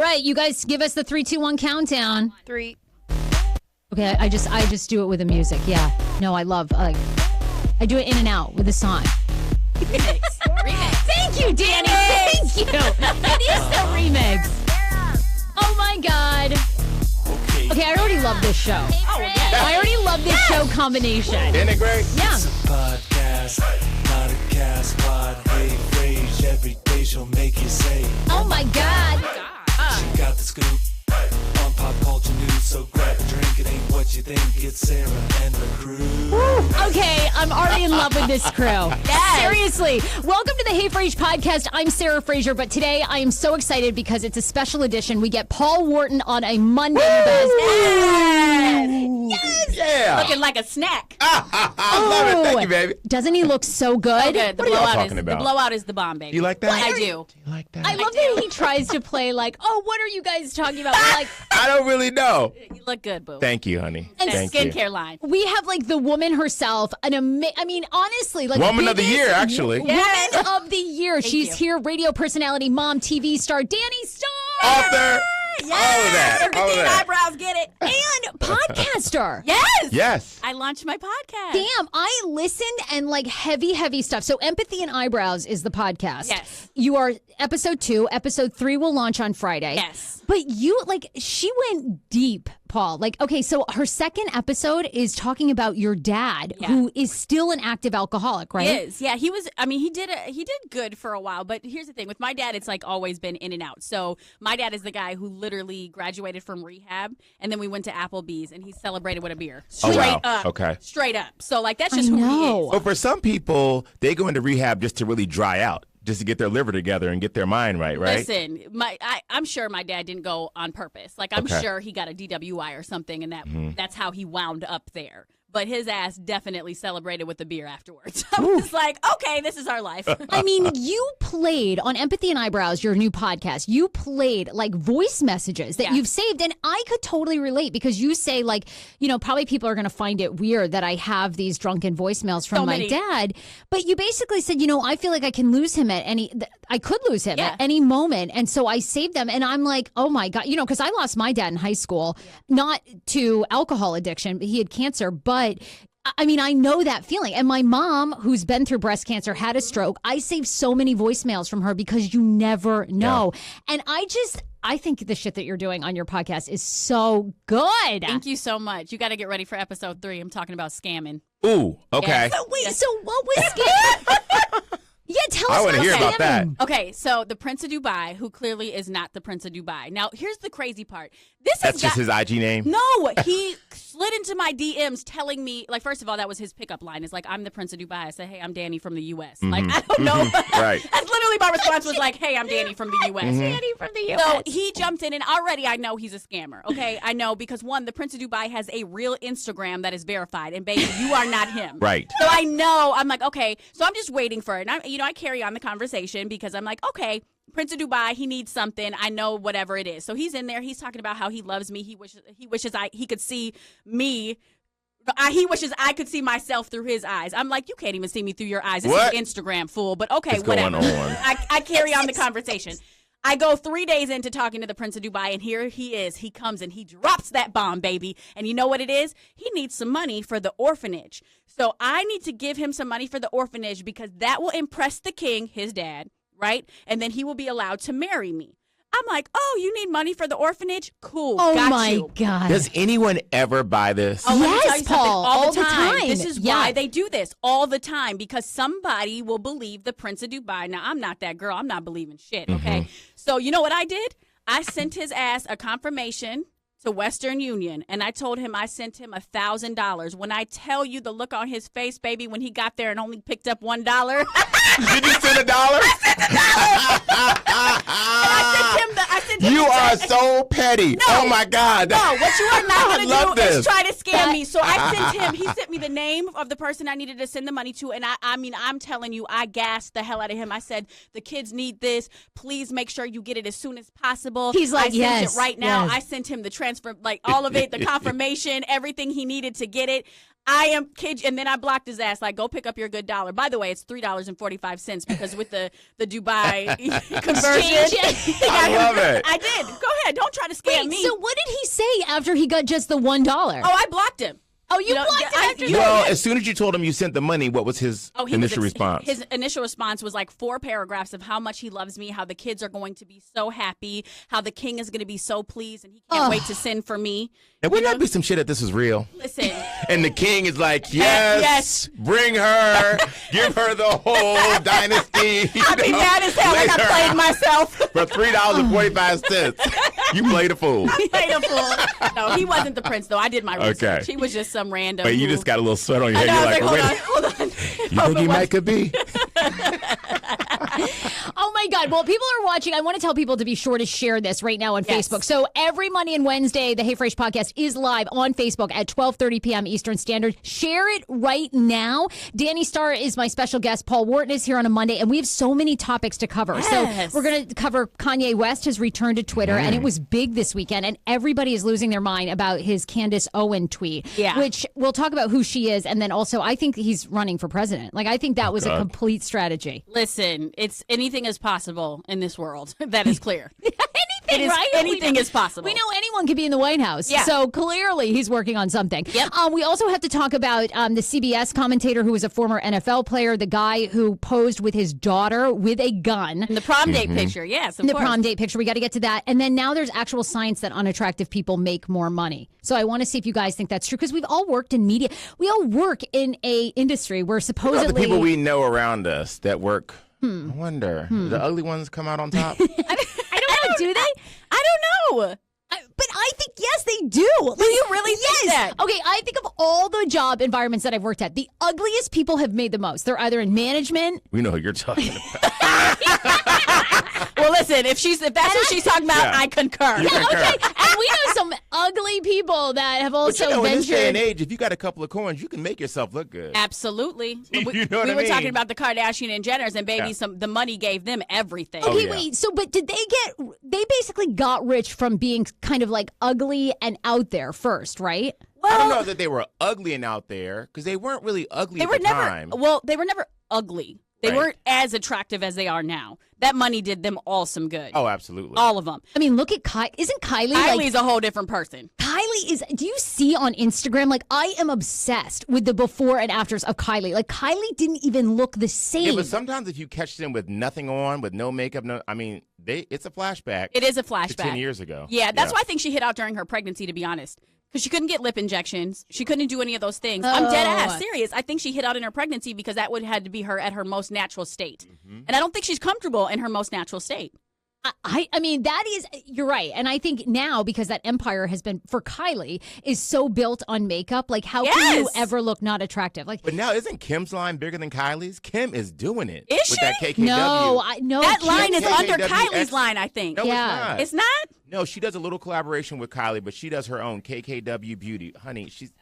right, you guys give us the 3, 2, 1 countdown. 3. Okay, I just do it with the music. Yeah. No, I love I do it in and out with the song. Remix. Thank you, Danny. Thank you. It is the remix. Oh my God. Okay, I already love this show. Oh, yeah. I already love this show combination. Isn't it great? Yeah. It's a podcast, not a cast pod. Hey, Frase, every day she'll make you say, Oh my God. she got the scoop on pop culture news. So grab a drink, it ain't what you think. It's Sarah and the crew. Okay, I'm already in love with this crew. Yes. Seriously. Welcome to the Hey Frase podcast. I'm Sarah Fraser, but today I am so excited because it's a special edition. We get Paul Wharton on a Monday. Yes. Yeah. Looking like a snack. I love it. Thank you, baby. Doesn't he look so good? So good. The What are y'all blowout talking is about? the blowout is the bomb, baby. You like that? I do. You like that? I love that he tries to play like, oh, what are you guys talking about? We're like, I don't really know. You look good, boo. Thank you, honey. And Thank skincare you. line. we have like the woman herself, I mean, honestly, like Woman of the biggest year, actually. Yes. Woman of the year. She's you. here, radio personality, mom, TV star, Danni Starr. Author. Yes. All of that. All of Everything that. eyebrows get it. And podcaster. Yes. Yes. I launched my podcast. Damn, I listened and like heavy stuff. So Empathy and Eyebrows is the podcast. Yes. You are episode 2. Episode 3 will launch on Friday. Yes. But you, like, she went deep, Paul. Like, okay, so her second episode is talking about your dad, Yeah. who is still an active alcoholic, right? He is. Yeah, he was. I mean, he did good for a while. But here's the thing with my dad, it's like always been in and out. So my dad is the guy who literally graduated from rehab, and then we went to Applebee's, and he celebrated with a beer. Oh, Straight wow. up. Okay. Straight up. So like that's just I who he know. is. But for some people, they go into rehab just to really dry out, just to get their liver together and get their mind right, right? Listen, I'm sure my dad didn't go on purpose. Like I'm Okay. sure he got a DWI or something, and that's how he wound up there. But his ass definitely celebrated with the beer afterwards. I was like, okay, this is our life. I mean, you played on Empathy and Eyebrows, your new podcast. You played like voice messages that Yeah. you've saved. And I could totally relate because you say, like, you know, probably people are going to find it weird that I have these drunken voicemails from So my many. dad. But you basically said, you know, I feel like I can lose him I could lose him Yeah. at any moment. And so I saved them. And I'm like, oh my God, you know, because I lost my dad in high school, not to alcohol addiction, but he had cancer. But I mean, I know that feeling. And my mom, who's been through breast cancer, had a stroke. I saved so many voicemails from her because you never know. And I think the shit that you're doing on your podcast is so good. Thank you so much. You got to get ready for episode 3. I'm talking about scamming. Ooh, okay. So wait, so what was scam? Yeah, tell us I want to about hear about scamming. that. Okay, so the Prince of Dubai, who clearly is not the Prince of Dubai. Now, here's the crazy part. That's just his IG name? No, he slid into my DMs telling me, like, first of all, that was his pickup line. It's like, I'm the Prince of Dubai. I said, hey, I'm Danny from the U.S. Like, I don't know. Right. That's literally my response was like, hey, I'm Danny from the U.S. Danny from the U.S. So he jumped in, and already I know he's a scammer, okay? I know because, one, the Prince of Dubai has a real Instagram that is verified, and, baby, you are not him. Right. So I know, I'm like, okay, so I'm just waiting for it. And I carry on the conversation because I'm like, okay, Prince of Dubai, he needs something. I know whatever it is. So he's in there. He's talking about how he loves me. He wishes he could see me. He wishes I could see myself through his eyes. I'm like, you can't even see me through your eyes. This What? is Instagram, fool. But okay, What's going whatever. on? I carry on the conversation. I go 3 days into talking to the Prince of Dubai, and here he is. He comes and he drops that bomb, baby. And you know what it is? He needs some money for the orphanage. So I need to give him some money for the orphanage because that will impress the king, his dad, right? And then he will be allowed to marry me. I'm like, oh, you need money for the orphanage? Cool. Oh got my you. God. Does anyone ever buy this? Oh, let me Yes, tell you something. Paul, All the time. time. This is Yeah. why they do this all the time because somebody will believe the Prince of Dubai. Now, I'm not that girl. I'm not believing shit, okay? So, you know what I did? I sent his ass a confirmation to Western Union, and I told him I sent him $1,000. When I tell you the look on his face, baby, when he got there and only picked up $1, Did you send $1? I sent him You the are check. so petty. Oh, my God. No, what you are not I going love to do this. is try to scam me. So I sent him, he sent me the name of the person I needed to send the money to. And I mean, I'm telling you, I gassed the hell out of him. I said, the kids need this. Please make sure you get it as soon as possible. He's like, I sent yes, it right now. yes. I sent him the transfer, like all of it, the confirmation, everything he needed to get it. I am kid, and then I blocked his ass. Like, go pick up your good dollar. By the way, it's $3.45 because with the Dubai conversion, I love it. I did. Go Yeah, don't try to scam me. So what did he say after he got just the $1? Oh, I blocked him. Oh, you blocked him after that? Well, as soon as you told him you sent the money, what was his initial response? His initial response was like 4 paragraphs of how much he loves me, how the kids are going to be so happy, how the king is going to be so pleased, and he can't wait to send for me. And wouldn't that be some shit that this is real? Listen. And the king is like, yes, bring her, give her the whole dynasty. I'd be mad as hell like I played myself. For $3.45. You played a fool. I played a fool. No, he wasn't the prince, though. I did my research. He was just some random. But you just got a little sweat on your head. You're like, hold on. You think he might could be? Oh my God. Well, people are watching. I want to tell people to be sure to share this right now on Facebook. So every Monday and Wednesday, the Hey Frase podcast is live on Facebook at 12:30 p.m. Eastern Standard. Share it right now. Danni Starr is my special guest. Paul Wharton is here on a Monday, and we have so many topics to cover. Yes. So we're going to cover Kanye West has returned to Twitter, and it was big this weekend, and everybody is losing their mind about his Candace Owen tweet, which we'll talk about who she is, and then also I think he's running for president. Like, I think that was a complete strategy. Listen, anything is possible in this world. That is clear. Right? Anything is possible. We know anyone can be in the White House. Yeah. So clearly he's working on something. Yep. We also have to talk about the CBS commentator who was a former NFL player, the guy who posed with his daughter with a gun. And the prom date picture, yes, of the course. prom date picture. We got to get to that. And then now there's actual science that unattractive people make more money. So I want to see if you guys think that's true, because we've all worked in media. We all work in a industry where supposedly... the people we know around us that work... I wonder, do the ugly ones come out on top? I don't know. Do they? I don't know. But I think, yes, they do. Do you really think that? Okay, I think of all the job environments that I've worked at, the ugliest people have made the most. They're either in management. We know who you're talking about. Well, listen, if that's what she's talking about, I concur. You concur. Okay, and we know some ugly people that have also But in this ventured. day and age, if you got a couple of coins, you can make yourself look good. Absolutely. You know what we I were mean? talking about the Kardashian and Jenners, and baby, the money gave them everything. Okay, wait. So, but did they basically got rich from being kind of like ugly and out there first, right? Well, I don't know that they were ugly and out there, because they weren't really ugly at the time. Well, they were never ugly. They weren't as attractive as they are now. That money did them all some good. Oh, absolutely. All of them. I mean, look at Kylie. Isn't Kylie Kylie's a whole different person. Kylie is, do you see on Instagram, like, I am obsessed with the before and afters of Kylie. Like, Kylie didn't even look the same. Yeah, but sometimes if you catch them with nothing on, with no makeup, it's a flashback. It is a flashback. To 10 years ago. Yeah, that's why I think she hit out during her pregnancy, to be honest. Because she couldn't get lip injections. She couldn't do any of those things. I'm dead ass serious. I think she hit out in her pregnancy because that would have had to be her at her most natural state. And I don't think she's comfortable in her most natural state. I mean, that is, you're right. And I think now, because that empire has been, for Kylie, is so built on makeup, like, how can you ever look not attractive? Like, but now, isn't Kim's line bigger than Kylie's? Kim is doing it. Is with she? that KKW. No. That Kim line is under KKWX. Kylie's line, I think. No, Yeah. it's It's not? No, she does a little collaboration with Kylie, but she does her own KKW Beauty. Honey, she's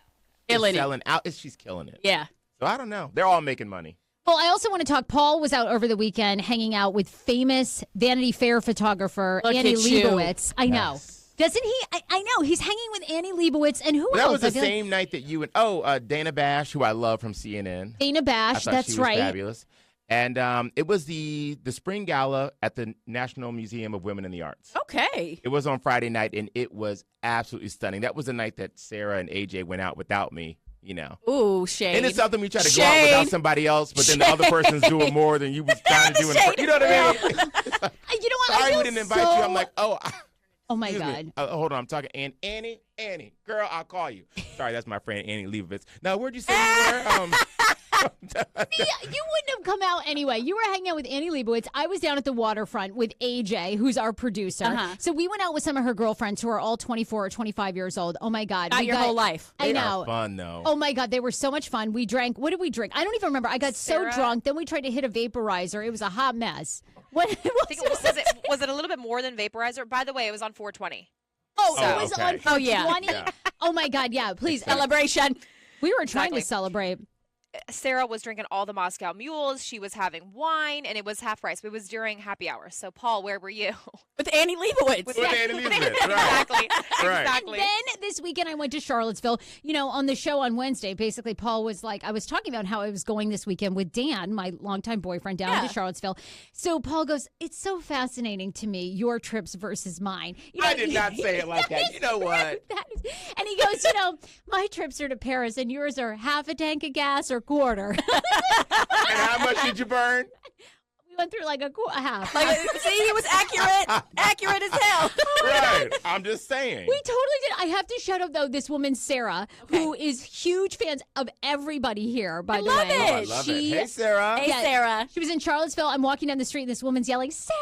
Killing it. selling out. She's killing it. Yeah. So I don't know. They're all making money. Well, I also want to talk. Paul was out over the weekend hanging out with famous Vanity Fair photographer Look Annie at you. Leibovitz. I know. Yes. Doesn't he? I know. He's hanging with Annie Leibovitz and who Well, else? that was the same night that you and Dana Bash, who I love from CNN. Dana I Bash. thought That's she was right. fabulous. And it was the spring gala at the National Museum of Women in the Arts. Okay. It was on Friday night, and it was absolutely stunning. That was the night that Sarah and AJ went out without me, you know. Ooh, shade. And it's something we try to go out without somebody else, but then the other person's doing more than you was trying to do. You know what I mean? You know what? I Sorry feel we didn't invite you. I'm like, oh my excuse God. me. Hold on, I'm talking. And Annie, girl, I'll call you. Sorry, that's my friend Annie Leibovitz. Now, where'd you say you were? You wouldn't have come out anyway. You were hanging out with Annie Leibovitz. I was down at the waterfront with AJ, who's our producer. So we went out with some of her girlfriends who are all 24 or 25 years old. Oh my God. Got your whole life. I They know. are fun, though. Oh my God, they were so much fun. We drank. What did we drink? I don't even remember. I got Sarah? so drunk. Then we tried to hit a vaporizer. It was a hot mess. What I think was it a little bit more than vaporizer? By the way, it was on 420. Oh, Oh, it was okay. on Oh, yeah. 20. Yeah. Oh my God, yeah. Please. Celebration. We were trying to Exactly. celebrate. Sarah was drinking all the Moscow Mules. She was having wine, and it was half price. It was during happy hour. So, Paul, where were you? With Annie Leibovitz. With Annie Leibovitz, right. Exactly. Right. Exactly. And then the this weekend I went to Charlottesville. You know, on the show on Wednesday, basically Paul was like, I was talking about how I was going this weekend with Dan, my longtime boyfriend, down to Charlottesville. So Paul goes, it's so fascinating to me, your trips versus mine. You know, I did not say it like that. You know what? And he goes, you know, my trips are to Paris and yours are half a tank of gas or quarter. And how much did you burn? We went through like a half. Like, see, he was accurate as hell. Right. I'm just saying. We totally did. I have to shout out, though, this woman, Sarah, who is huge fans of everybody here, by the way. love it. Oh, I love it. Hey, Sarah. Hey, Sarah. She was in Charlottesville. I'm walking down the street, and this woman's yelling, Sarah!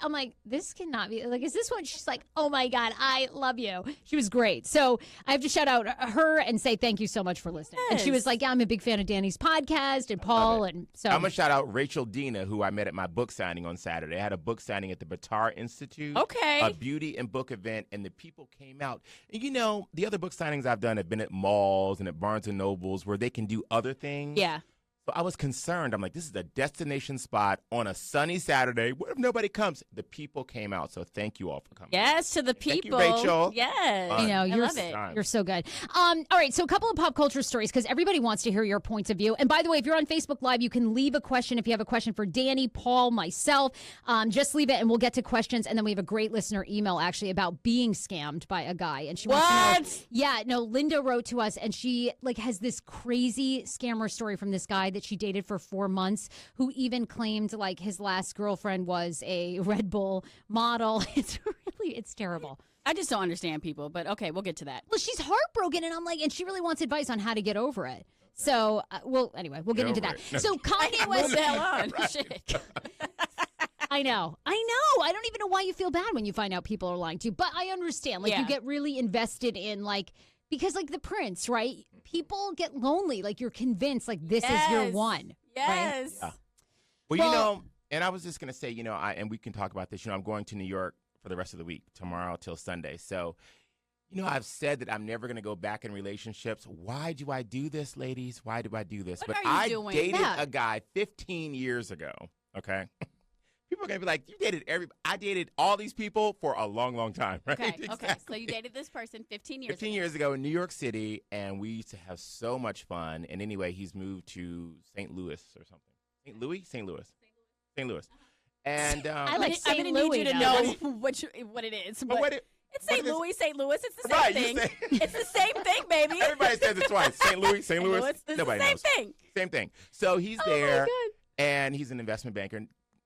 I'm like, this cannot be. Like, is this one? She's like, oh, my God, I love you. She was great. So I have to shout out her and say thank you so much for listening. And she was like, yeah, I'm a big fan of Danny's podcast and Paul. And so I'm going to shout out Rachel Dina, who I met at my book signing on Saturday. I had a book signing at the Batar Institute. Okay. A beauty and book event, and the people came out. And you know, the other book signings I've done have been at malls and at Barnes & Nobles where they can do other things. Yeah. So I was concerned. I'm like, this is a destination spot on a sunny Saturday. What if nobody comes? The people came out, so thank you all for coming. Yes, to the people. Thank you, Rachel. Yes. I know, I you're, love it. you're so good. All right, so a couple of pop culture stories because everybody wants to hear your points of view. And by the way, if you're on Facebook Live, you can leave a question if you have a question for Danny, Paul, myself. Just leave it and we'll get to questions. And then we have a great listener email actually about being scammed by a guy. And she wants to know. Yeah, no, Linda wrote to us and she like has this crazy scammer story from this guy that she dated for 4 months who even claimed like his last girlfriend was a Red Bull model. It's terrible. I just don't understand people, but okay, we'll get to that. Well, she's heartbroken, and I'm like, and she really wants advice on how to get over it. So, anyway, we'll get into that. So Kanye West. Move the hell on. Shit. I know. I don't even know why you feel bad when you find out people are lying to you, but I understand. Like, you get really invested in, like, because, like, the prince, right? People get lonely. Like, you're convinced, like, this is your one. Yes. Right? Yeah. Well, you know, and I was just going to say, you know, and we can talk about this. You know, I'm going to New York for the rest of the week, tomorrow till Sunday. So, you know, I've said that I'm never going to go back in relationships. Why do I do this, ladies? Why do I do this? What but are you I doing? dated a guy 15 years ago, okay? People are going to be like, you dated I dated all these people for a long, long time, right? Okay, Exactly. okay. So you dated this person 15 years 15 years ago in New York City, and we used to have so much fun. And anyway, he's moved to St. Louis or something. St. Louis? St. Louis. St. Louis. And I like I'm St. going to Louis. need you to know what it is. But it's St. Louis, St. Louis. It's the same thing. It's the same thing, baby. Everybody says it twice. St. Louis, St. Louis. It's Nobody the same knows. thing. Same thing. So he's there, my God. and he's an investment banker.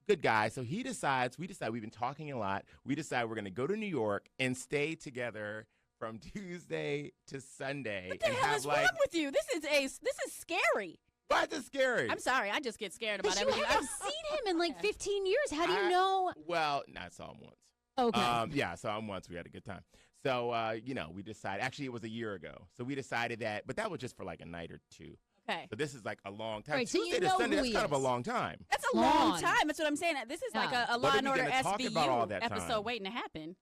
Good guy. So we decide, we've been talking a lot. We decide we're going to go to New York and stay together from Tuesday to Sunday. What the and hell have is like, wrong with you? This is scary. why is it scary? I'm sorry. I just get scared about But you everything. haven't seen him in like 15 years. How do you know? Well, I saw him once. Okay. Yeah, I saw him once. We had a good time. So, you know, we decided, actually, it was a year ago. So we decided that, but that was just for like a night or two. Okay. So this is like a long time. Right, so Tuesday you to know Sunday, who that's he kind of a is. long time. That's a long time. That's what I'm saying. This is like a Law What are and we Order gonna talk about all SVU that episode time? waiting to happen.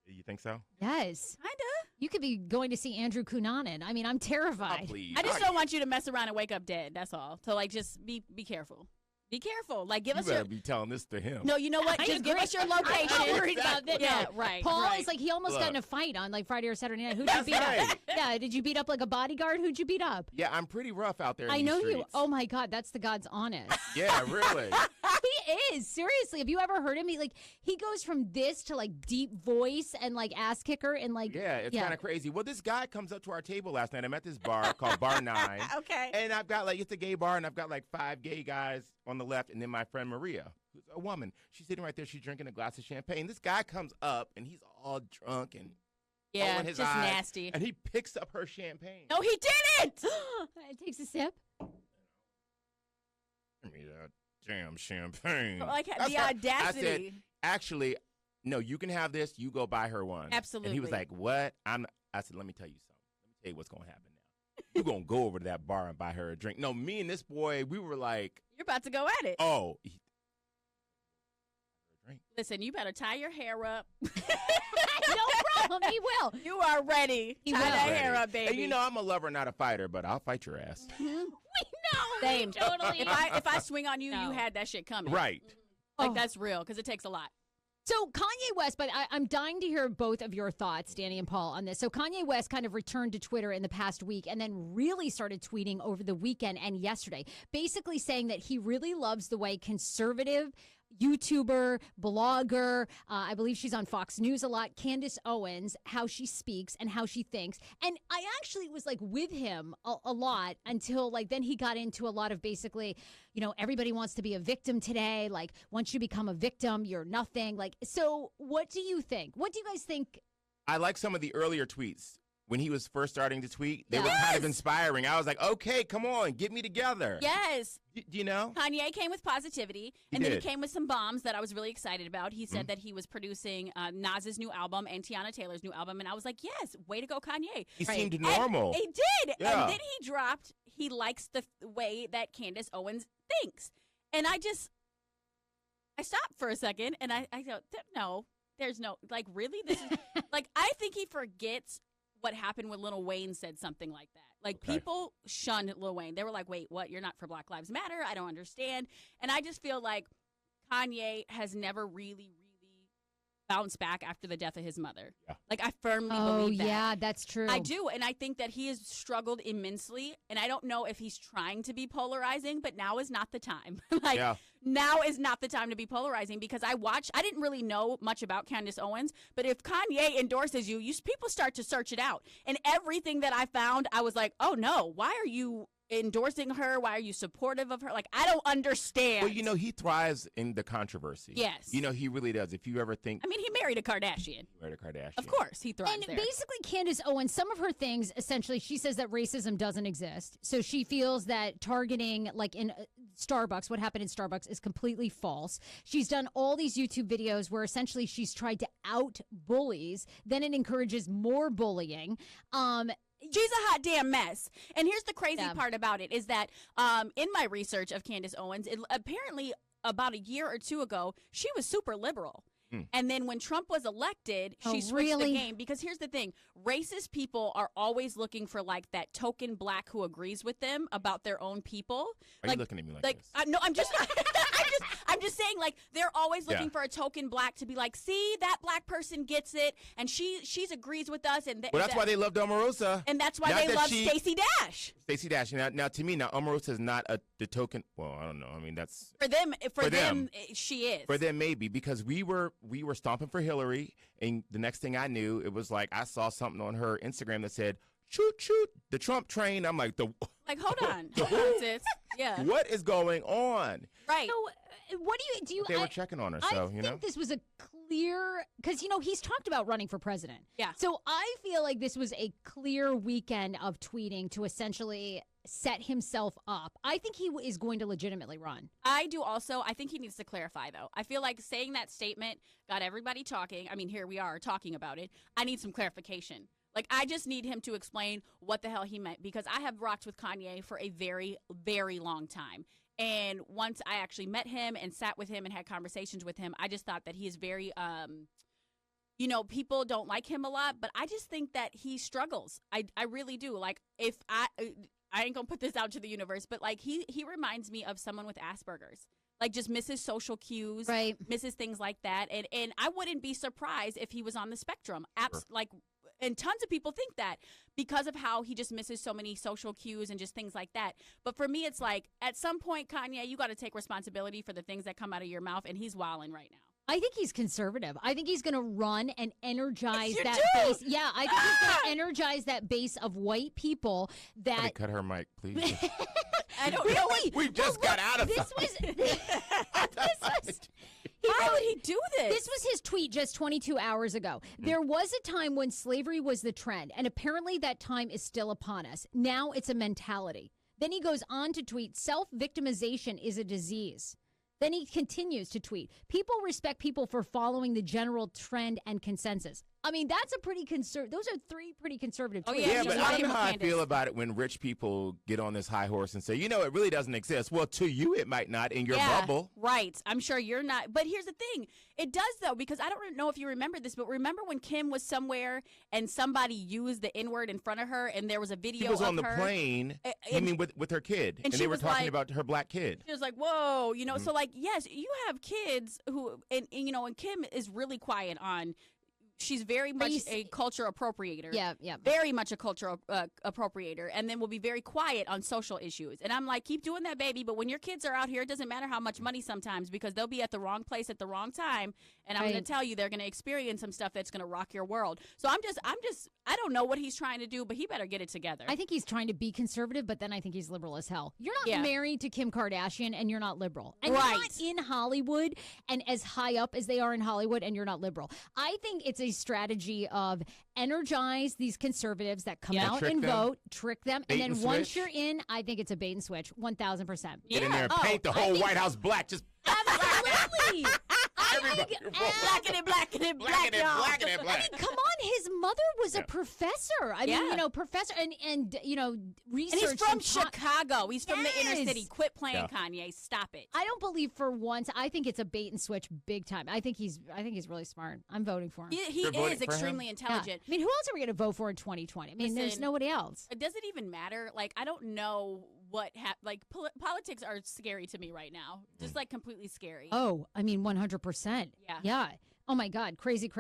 You think so? Yes. Kinda. You could be going to see Andrew Cunanan. I mean, I'm terrified. Oh, please. I just don't want you to mess around and wake up dead. That's all. So like, just be careful. Be careful. Like, give You us better your. be telling this to him. No, you know what? I Just give agree. us your I'm location. not worried about that. Yeah, No. right. Paul right. is like, he almost got in a fight on like Friday or Saturday night. Who'd you That's beat right. up? Yeah, did you beat up like a bodyguard? Who'd you beat up? Yeah, I'm pretty rough out there in I these know you. streets. Oh my God, that's the God's honest. Yeah, really. He is. Seriously. Have you ever heard him? He goes from this to like deep voice and like ass kicker and like. Yeah, it's kind of crazy. Well, this guy comes up to our table last night. I'm at this bar called Bar 9. Okay. And I've got like, it's a gay bar, and I've got like 5 gay guys on the left, and then my friend Maria, who's a woman. She's sitting right there. She's drinking a glass of champagne. This guy comes up, and he's all drunk and Yeah, rolling his just eyes, nasty. and he picks up her champagne. No, he didn't. It takes a sip. Give me that damn champagne. Like That's the right. audacity. I said, actually, no, you can have this. You go buy her one. Absolutely. And he was like, what? I said, let me tell you something. Let me tell you what's going to happen now. You're going to go over to that bar and buy her a drink. No, me and this boy, we were like, You're about to go at it. oh. Listen, you better tie your hair up. No problem. He will. You are ready. He tie will. that hair up, baby. And you know, I'm a lover, not a fighter, but I'll fight your ass. We know. Same. Totally. If I swing on you, No. you had that shit coming. Right. Like Oh. that's real because it takes a lot. So Kanye West, but I'm dying to hear both of your thoughts, Danny and Paul, on this. So Kanye West kind of returned to Twitter in the past week and then really started tweeting over the weekend and yesterday, basically saying that he really loves the way conservative YouTuber, blogger, I believe she's on Fox News a lot, Candace Owens, how she speaks and how she thinks. And I actually was like with him a lot until like then he got into a lot of basically, everybody wants to be a victim today. Like once you become a victim, you're nothing. Like, so what do you think? What do you guys think? I like some of the earlier tweets. When he was first starting to tweet, they were kind of inspiring. I was like, okay, come on, get me together. Yes. You know? Kanye came with positivity, and then he came with some bombs that I was really excited about. He said that he was producing Nas's new album and Tiana Taylor's new album, and I was like, yes, way to go, Kanye. He seemed normal. He did. Yeah. And then he dropped, he likes the way that Candace Owens thinks. And I stopped for a second, and I go, no, there's no, like, really? This is, like, I think he forgets what happened when Lil Wayne said something like that. Like, people shunned Lil Wayne. They were like, wait, what? You're not for Black Lives Matter? I don't understand. And I just feel like Kanye has never really bounced back after the death of his mother. Yeah. Like, I firmly believe that. Oh, yeah, that's true. I do. And I think that he has struggled immensely. And I don't know if he's trying to be polarizing, but now is not the time. Now is not the time to be polarizing, because I didn't really know much about Candace Owens, but if Kanye endorses you, people start to search it out. And everything that I found, I was like, oh no, why are you endorsing her? Why are you supportive of her? Like, I don't understand. Well, he thrives in the controversy. Yes. He really does. If you ever think... I mean, he married a Kardashian. Of course, he thrives And there. basically, Candace Owens, some of her things, essentially, she says that racism doesn't exist. So she feels that targeting, like in Starbucks, what happened in Starbucks is completely false. She's done all these YouTube videos where essentially she's tried to out bullies. Then it encourages more bullying. She's a hot damn mess. And here's the crazy part about it is that in my research of Candace Owens, apparently about a year or two ago, she was super liberal. And then when Trump was elected, she switched the game. Because here's the thing. Racist people are always looking for like that token black who agrees with them about their own people. Are you looking at me like this? No, I'm just I'm just saying, like, they're always looking for a token black to be like, see, that black person gets it, and she's agrees with us. And that's why they love Omarosa. And that's why they love Stacey Dash. Stacey Dash. Now, to me, Omarosa is not the token. Well, I don't know. I mean, that's for them. For them, she is. For them, maybe, because we were stomping for Hillary, and the next thing I knew, it was like I saw something on her Instagram that said, "Shoot, shoot, the Trump train." I'm like, hold on, sis. Yeah. What is going on? Right. So, what do you? They were checking on her. So I think this was a clear, because he's talked about running for president. Yeah. So I feel like this was a clear weekend of tweeting to essentially set himself up. I think he is going to legitimately run. I do also. I think he needs to clarify, though. I feel like saying that statement got everybody talking. I mean, here we are talking about it. I need some clarification. Like, I just need him to explain what the hell he meant, because I have rocked with Kanye for a very, very long time. And once I actually met him and sat with him and had conversations with him, I just thought that he is very, people don't like him a lot, but I just think that he struggles. I really do. Like, if I ain't gonna put this out to the universe, but like he reminds me of someone with Asperger's. Like, just misses social cues, right? Misses things like that. And I wouldn't be surprised if he was on the spectrum. And tons of people think that because of how he just misses so many social cues and just things like that. But for me, it's like, at some point, Kanye, you got to take responsibility for the things that come out of your mouth, and he's wilding right now. I think he's conservative. I think he's going to run and energize that base. Yeah, I think he's going to energize that base of white people that... Somebody cut her mic, please. I don't know. We just got out of this. Why would he do this? This was his tweet just 22 hours ago. There was a time when slavery was the trend, and apparently that time is still upon us. Now it's a mentality. Then he goes on to tweet, self-victimization is a disease. Then he continues to tweet, people respect people for following the general trend and consensus. I mean, that's a pretty those are three pretty conservative tweets. yeah, But she's I lying don't know with how I Candace. feel about it when rich people get on this high horse and say, it really doesn't exist. Well, to you, it might not in your bubble. Right. I'm sure you're not. But here's the thing. It does, though, because I don't know if you remember this, but remember when Kim was somewhere and somebody used the N-word in front of her and there was a video She was of on the her? plane, with her kid, and she they were was talking like- about her black kid. She was like, whoa, so like, yes, you have kids who, and Kim is really quiet on, she's very much a culture appropriator. Yeah. Very much a culture appropriator, and then will be very quiet on social issues. And I'm like, keep doing that, baby. But when your kids are out here, it doesn't matter how much money sometimes, because they'll be at the wrong place at the wrong time. And I'm going to tell you, they're going to experience some stuff that's going to rock your world. So I don't know what he's trying to do, but he better get it together. I think he's trying to be conservative, but then I think he's liberal as hell. You're not married to Kim Kardashian, and you're not liberal. And you're not in Hollywood and as high up as they are in Hollywood, and you're not liberal. I think it's a strategy of energize these conservatives that come out and vote, trick them, and then once you're in, I think it's a bait and switch, 1,000%. Get in there and paint the whole White House black. Just Absolutely. everybody. Blacking it, Blacking it, blacking it, I black. mean, come on. His mother was a professor. I mean, professor and research. And he's from Chicago. He's from the inner Yes. city. Quit playing, Kanye. Stop it. I don't believe for once. I think it's a bait and switch big time. I think he's really smart. I'm voting for him. He You're voting is for him? extremely Yeah. intelligent. I mean, who else are we going to vote for in 2020? I mean, there's Listen, nobody else. It doesn't even matter. Like, I don't know what politics are scary to me right now. Just like completely scary. Oh, I mean, 100%. Yeah. Oh my God, crazy.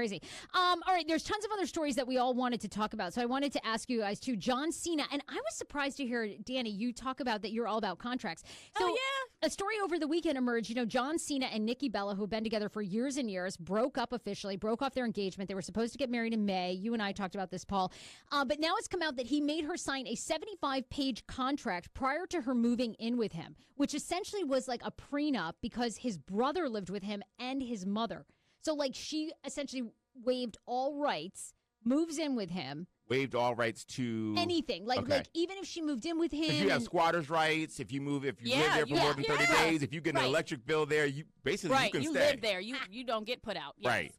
All right, there's tons of other stories that we all wanted to talk about. So I wanted to ask you guys too, John Cena, and I was surprised to hear, Danny, you talk about that you're all about contracts. So a story over the weekend emerged, John Cena and Nikki Bella, who've been together for years and years, broke off their engagement. They were supposed to get married in May. You and I talked about this, Paul. But now it's come out that he made her sign a 75-page contract prior to her moving in with him, which essentially was like a prenup because his brother lived with him and his mother. So, like, she essentially waived all rights, moves in with him. Waived all rights to Anything. Like, even if she moved in with him. Because you have squatters' rights. If you live there for more than 30 days, if you get an electric bill there, you basically you can stay. You live there. You don't get put out. Yes. Right.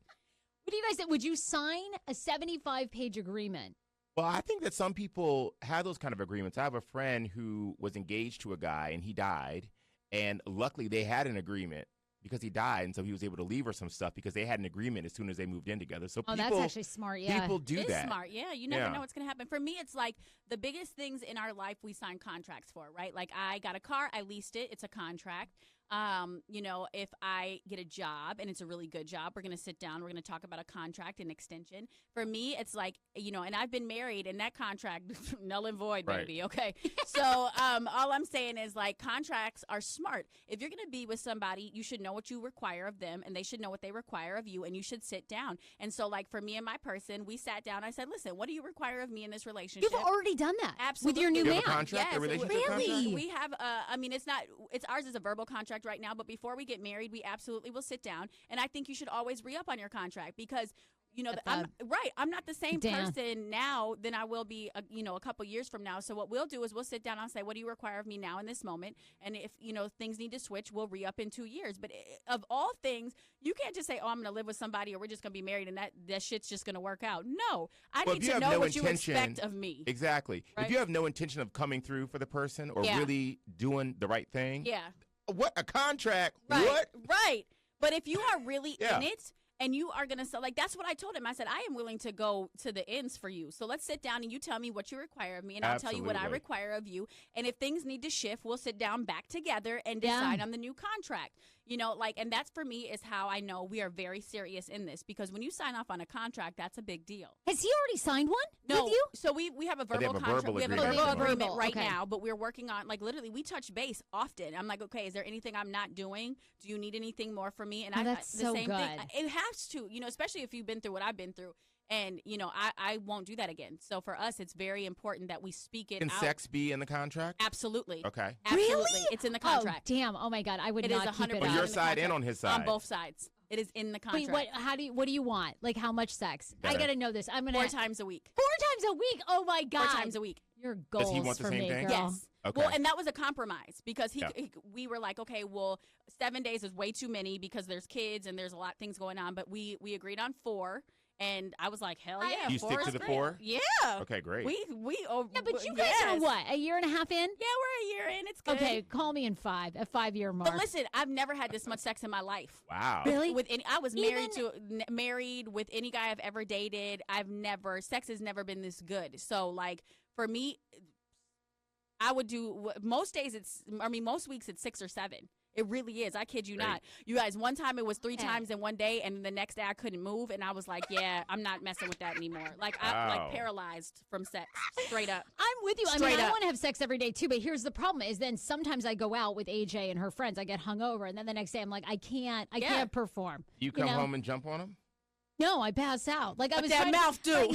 What do you guys think? Would you sign a 75-page agreement? Well, I think that some people have those kind of agreements. I have a friend who was engaged to a guy, and he died. And luckily, they had an agreement because he died, and so he was able to leave her some stuff because they had an agreement as soon as they moved in together. So that's actually smart, people do It that. is smart, yeah. You never know what's going to happen. For me, it's like the biggest things in our life we sign contracts for, right? Like I got a car, I leased it, it's a contract. If I get a job and it's a really good job, we're going to sit down, we're going to talk about a contract and extension. For me, it's like, and I've been married and that contract, null and void, baby. Right. Okay. So all I'm saying is like contracts are smart. If you're going to be with somebody, you should know what you require of them and they should know what they require of you, and you should sit down. And so like for me and my person, we sat down, I said, listen, what do you require of me in this relationship? You've already done that. Absolutely. With your new You man. have a contract, Yes, a relationship really? contract? We have, it's ours is a verbal contract right now, but before we get married, we absolutely will sit down. And I think you should always re-up on your contract because, I'm not the same person now than I will be, a couple years from now. So what we'll do is we'll sit down and say, what do you require of me now in this moment? And if, things need to switch, we'll re-up in 2 years. But of all things, you can't just say, oh, I'm going to live with somebody or we're just going to be married and that shit's just going to work out. No, I need to know what you expect of me. Exactly. Right? If you have no intention of coming through for the person or really doing the right thing. Yeah. What? A contract? Right. What? Right. But if you are really in it, and you are going to sell, like, that's what I told him. I said, I am willing to go to the ends for you. So let's sit down and you tell me what you require of me, and I'll tell you what I require of you. And if things need to shift, we'll sit down back together and decide on the new contract. And that's for me is how I know we are very serious in this, because when you sign off on a contract, that's a big deal. Has he already signed one No, with you? so we have a verbal contract. We have a agreement. verbal Oh, agreement verbal, right okay. now, but we're working on, like, literally, we touch base often. I'm like, okay, is there anything I'm not doing? Do you need anything more from me? And that's the so same good. thing. It has to, especially if you've been through what I've been through. And, I won't do that again. So for us, it's very important that we speak it Can out. sex be in the contract? Absolutely. Okay. Absolutely. Really? It's in the contract. Oh, damn. Oh, my God. I would It is not keep it 100% On out. your in the side and contract. on his side? On both sides. It is in the Wait, contract. what do you want? Like, how much sex? I Better. got to know this. I'm going to. 4 times a week. 4 times a week? Oh, my God. 4 times a week. Your goals he want the for same me, thing? girl. Yes. Okay. Well, and that was a compromise because we were like, okay, well, 7 days is way too many because there's kids and there's a lot of things going on. But we agreed on 4. And I was like, hell yeah. You stick to the 4? Yeah. Okay, great. Yeah, but you guys are what, a year and a half in? Yeah, we're a year in. It's good. Okay, call me in 5, a 5-year mark. But listen, I've never had this much sex in my life. Wow. Really? I was married with any guy I've ever dated. Sex has never been this good. So like for me, I would do most weeks it's 6 or 7. It really is. I kid you not. You guys, one time it was 3 times in one day, and the next day I couldn't move, and I was like, yeah, I'm not messing with that anymore. Like, I'm like paralyzed from sex, straight up. I'm with you. I want to have sex every day, too, but here's the problem is then sometimes I go out with AJ and her friends. I get hungover, and then the next day I'm like, I can't perform. You come home and jump on them? No, I pass out. Like, I was that mouth do?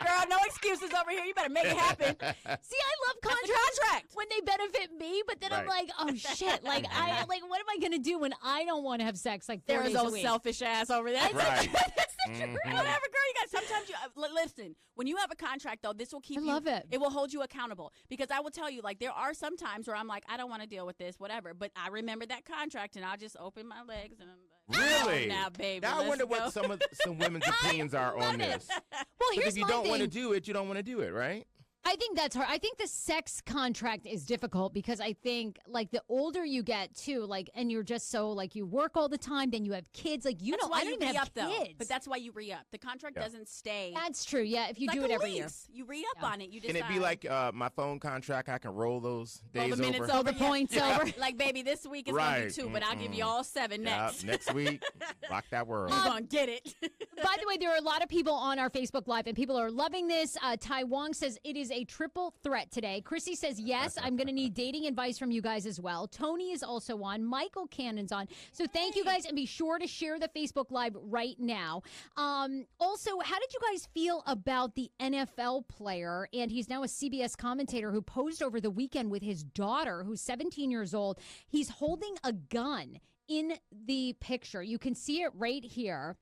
Girl, no excuses over here. You better make it happen. See, I love contract when they benefit me, but then I'm like, oh shit! Like, what am I gonna do when I don't want to have sex? Like, 4 days a week? Selfish ass over there. Right. That's the truth. Whatever, girl. You guys. Sometimes listen. When you have a contract, though, this will keep you. I love it. It will hold you accountable because I will tell you, like, there are some times where I'm like, I don't want to deal with this, whatever. But I remember that contract, and I'll just open my legs and I'm like, really? Now, baby. Now I wonder what some women's opinions are on this. Well, here's if you don't want to do it, you don't want to do it, right? I think that's hard. I think the sex contract is difficult because I think like the older you get too, like, and you're just so like you work all the time, then you have kids, like I don't even have kids. But that's why you re-up. The contract doesn't stay. That's true. Yeah, if you do it every year, you re-up on it. You decide. Can it be like my phone contract? I can roll those days the minutes over. over, the points over. Like, baby, this week is gonna be 2, but I'll give you all 7 next. Next week, rock that world. You're gonna get it. By the way, there are a lot of people on our Facebook Live, and people are loving this. Tai Wong says it is a triple threat today. Chrissy says, yes, I'm going to need dating advice from you guys as well. Tony is also on. Michael Cannon's on. So thank you guys, and be sure to share the Facebook Live right now. Also, how did you guys feel about the NFL player? And he's now a CBS commentator who posed over the weekend with his daughter, who's 17 years old. He's holding a gun in the picture. You can see it right here.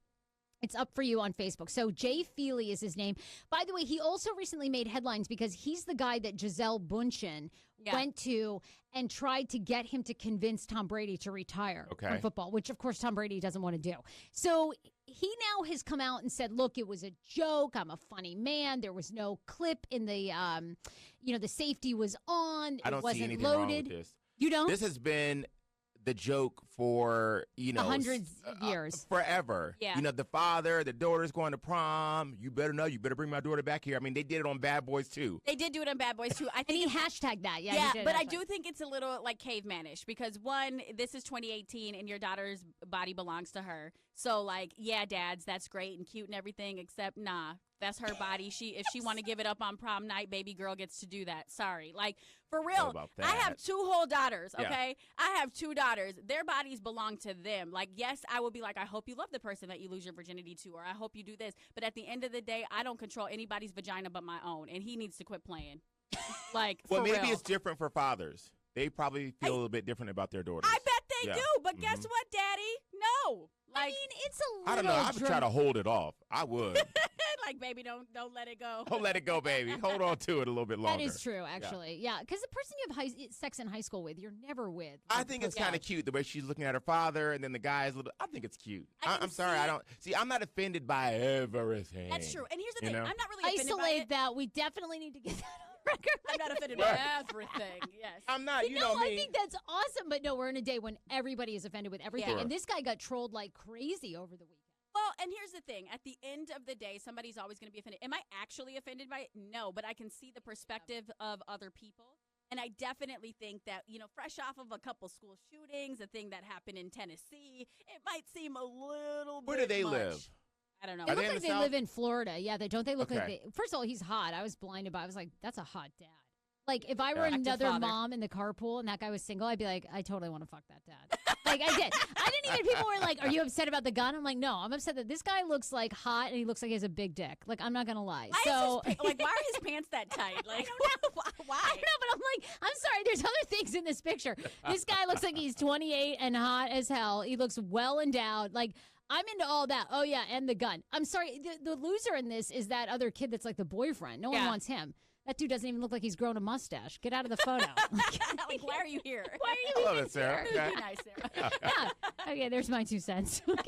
It's up for you on Facebook. So Jay Feely is his name. By the way, he also recently made headlines because he's the guy that Gisele Bündchen went to and tried to get him to convince Tom Brady to retire from football, which, of course, Tom Brady doesn't want to do. So he now has come out and said, look, it was a joke. I'm a funny man. There was no clip in the, the safety was on. I don't wasn't see anything loaded. wrong with this. You don't? This has been the joke for, hundreds of years. Forever. Yeah. The father, the daughter's going to prom. You better bring my daughter back here. I mean, they did it on Bad Boys too. They did do it on Bad Boys too. I think and he hashtagged that. Yeah, but I do think it's a little like cavemanish because one, this is 2018 and your daughter's body belongs to her. So like, yeah, dads, that's great and cute and everything, except nah. That's her body. If she want to give it up on prom night, baby girl gets to do that. Sorry. Like, for real, I have 2 whole daughters, okay? Yeah. I have 2 daughters. Their bodies belong to them. Like, yes, I would be like, I hope you love the person that you lose your virginity to, or I hope you do this. But at the end of the day, I don't control anybody's vagina but my own, and he needs to quit playing. Like, well, for maybe real. It's different for fathers. They probably feel a little bit different about their daughters. I bet they do, but guess what, Daddy? No. Like, I mean, it's a little I don't know. I would try to hold it off. I would. Like, baby, don't let it go. Don't let it go, baby. Hold on to it a little bit longer. That is true, actually. Yeah, because the person you have sex in high school with, you're never with. I think it's kind of cute the way she's looking at her father, and then the guy is a little. I think it's cute. I'm sorry, I don't see. I'm not offended by everything. That's true. And here's the thing: I'm not really offended by isolate it. that. We definitely need to get that on record. I'm not offended by everything. Yes, I'm not. You know me. I think that's awesome, but no, we're in a day when everybody is offended with everything, and this guy got trolled like crazy over the weekend. Well, and here's the thing. At the end of the day, somebody's always going to be offended. Am I actually offended by it? No, but I can see the perspective of other people. And I definitely think that, fresh off of a couple school shootings, a thing that happened in Tennessee, it might seem a little bit Where do they much. live? I don't know. It looks like they live in Florida. Yeah, they look like they. First of all, he's hot. I was blinded by. I was like, that's a hot dad. Like, if I were another mom in the carpool and that guy was single, I'd be like, I totally want to fuck that dad. Like, I did. I didn't even, people were like, are you upset about the gun? I'm like, no, I'm upset that this guy looks like hot and he looks like he has a big dick. Like, I'm not going to lie. Why are his pants that tight? Like, I don't know. Why? I don't know, but I'm like, I'm sorry, there's other things in this picture. This guy looks like he's 28 and hot as hell. He looks well endowed. Like, I'm into all that. Oh, yeah, and the gun. I'm sorry, the loser in this is that other kid that's like the boyfriend. No one wants him. That dude doesn't even look like he's grown a mustache. Get out of the photo. Like, why are you here? Why are you I love it, Sarah. Be Okay. nice, Sarah. yeah. Okay, there's my 2 cents. Okay.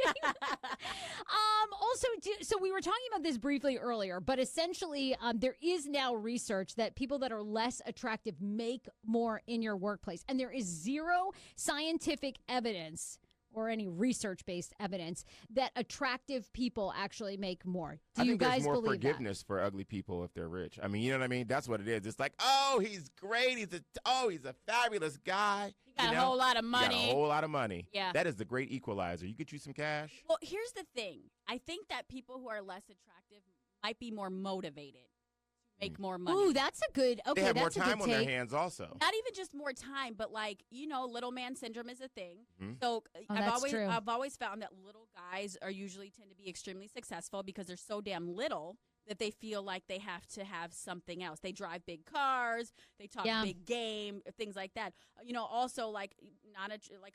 Also, so we were talking about this briefly earlier, but essentially there is now research that people that are less attractive make more in your workplace. And there is zero scientific evidence or any research-based evidence that attractive people actually make more. Do I you think guys there's more believe forgiveness for ugly people if they're rich. I mean, you know what I mean? That's what it is. It's like, oh, he's great. He's a fabulous guy. You got you a whole lot of You money. got a whole lot of money. Yeah. That is the great equalizer. You get you some cash. Well, here's the thing. I think that people who are less attractive might be more motivated to make more that? money. Ooh, that's a good. Okay, They have more that's a time good on their take. hands also. Not even just more time, but like, little man syndrome is a thing. Mhm. So that's true. I've always found that little guys are usually tend to be extremely successful because they're so damn little that they feel like they have to have something else. They drive big cars, they talk Yeah. big game, things like that. Also like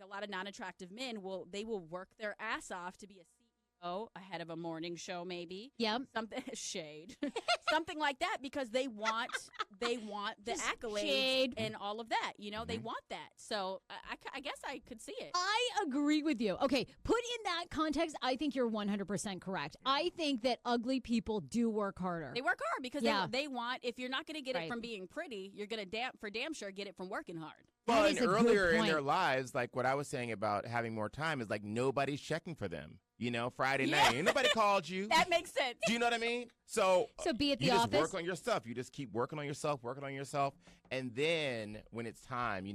a lot of non-attractive men will work their ass off to be a CEO ahead of a morning show, maybe. Yep. Something shade, something like that, because they want the Just accolades shade. and all of that. They want that. So I guess I could see it. I agree with you. Okay, put in that context, I think you're 100% correct. I think that ugly people do work harder. They work hard because Yeah. they want. If you're not going to get Right. it from being pretty, you're going to for damn sure get it from working hard. Well, That and is a good earlier in point. their lives, like what I was saying about having more time is like nobody's checking for them. Friday Yeah. night. Ain't nobody called you. That makes sense. Do you know what I mean? So be at the you just office. work on your stuff. You just keep working on yourself, and then when it's time,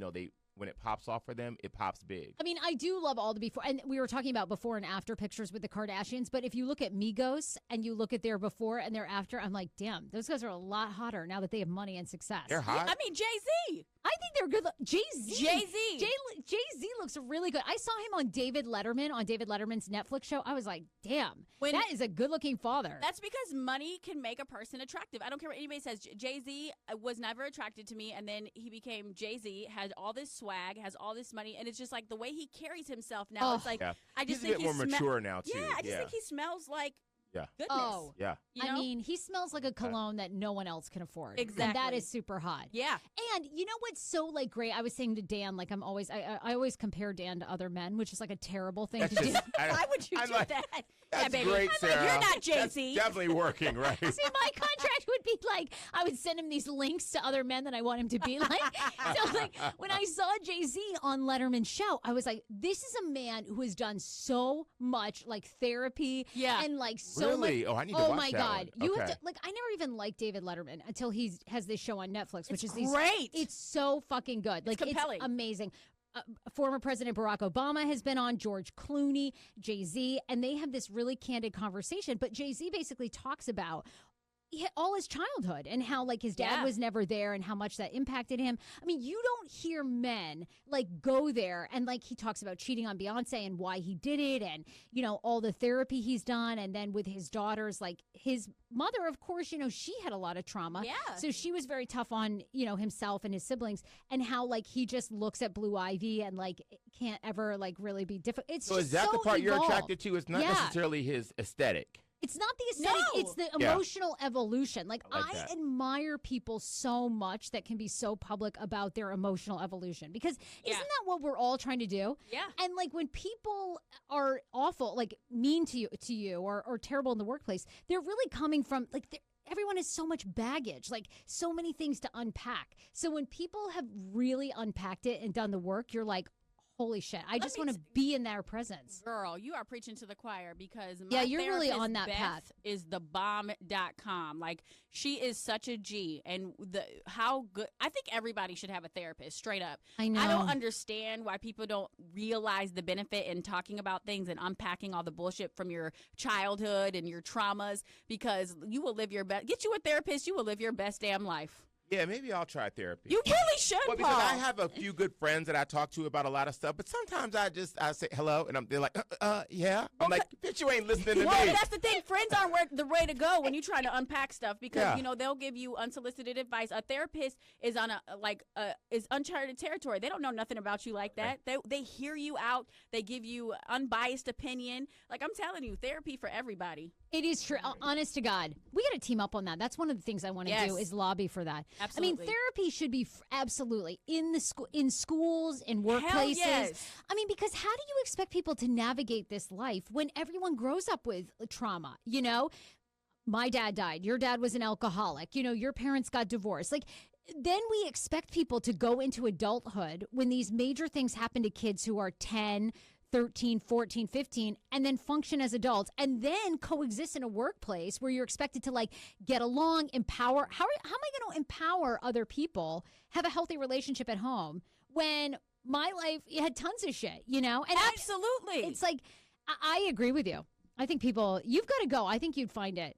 when it pops off for them, it pops big. I mean, I do love all the before, and we were talking about before and after pictures with the Kardashians, but if you look at Migos and you look at their before and their after, I'm like, damn, those guys are a lot hotter now that they have money and success. They're hot. I mean, Jay-Z. I think they're good. Jay-Z. Jay-Z. Jay-Z looks really good. I saw him on David Letterman's Netflix show. I was like, damn, that is a good-looking father. That's because money can make a person attractive. I don't care what anybody says. Jay-Z was never attracted to me, and then he became Jay-Z, had all this swag, has all this money, and it's just like the way he carries himself now. It's like, Yeah. I just He's a think bit more mature now, too. Yeah, I just think he smells like Yeah. goodness. Oh. Yeah. I mean, he smells like a cologne that no one else can afford. Exactly. And that is super hot. Yeah. And you know what's so great? I was saying to Dan, I always compare Dan to other men, which is like a terrible thing to do. Why would you I'm do like, that? That's baby. great, I'm like, Sarah. you're not Jay-Z. That's definitely working, right? See, my contract would be I would send him these links to other men that I want him to be like. So, when I saw Jay-Z on Letterman's show, I was like, this is a man who has done so much, therapy. Yeah. And, so Really? much. Oh, I need to Oh, watch my that God. one. You have Okay. to, I never even liked David Letterman until he has this show on Netflix, which It's is great. It's so fucking good. It's compelling. It's amazing. Former President Barack Obama has been on, George Clooney, Jay-Z, and they have this really candid conversation. But Jay-Z basically talks about all his childhood and how his dad was never there and how much that impacted him. I mean, you don't hear men go there and he talks about cheating on Beyonce and why he did it and, all the therapy he's done. And then with his daughters, his mother, of course, she had a lot of trauma. Yeah. So she was very tough on, himself and his siblings and how he just looks at Blue Ivy and can't ever really be difficult. It's So just is that the part you're evolved. attracted to? It's not necessarily his aesthetic. It's not the aesthetic, No. it's the Yeah. emotional evolution. I like I that. admire people so much that can be so public about their emotional evolution because isn't that what we're all trying to do? Yeah. And when people are awful, mean to you or terrible in the workplace, they're really coming from everyone has so much baggage, so many things to unpack. So when people have really unpacked it and done the work, you're like, holy shit, I just want to be in their presence. Girl, you are preaching to the choir because my Yeah, you're really therapist, on that Beth, path. is thebomb.com. She is such a G. And how good, I think everybody should have a therapist, straight up. I know. I don't understand why people don't realize the benefit in talking about things and unpacking all the bullshit from your childhood and your traumas because you will live your best. Get you a therapist, you will live your best damn life. Yeah, maybe I'll try therapy. You really should, Well, Paul. because I have a few good friends that I talk to about a lot of stuff, but sometimes I say hello, and they're like, yeah. I'm like, bitch, you ain't listening to Well, me. that's the thing. Friends aren't the way to go when you're trying to unpack stuff because Yeah. they'll give you unsolicited advice. A therapist is on is uncharted territory. They don't know nothing about you like that. They hear you out. They give you unbiased opinion. I'm telling you, therapy for everybody. It is true. Honest to God, we got to team up on that. That's one of the things I want to do is lobby for that. Absolutely. I mean, therapy should be absolutely in the in schools, in workplaces. Hell yes. I mean, because how do you expect people to navigate this life when everyone grows up with trauma? You know, my dad died. Your dad was an alcoholic. You know, your parents got divorced. Like, then we expect people to go into adulthood when these major things happen to kids who are 10, 13, 14, 15, and then function as adults and then coexist in a workplace where you're expected to like get along, empower. How am I going to empower other people, have a healthy relationship at home when my life had tons of shit, you know? And Absolutely. it's like, I agree with you. I think people, you've got to go. I think you'd find it.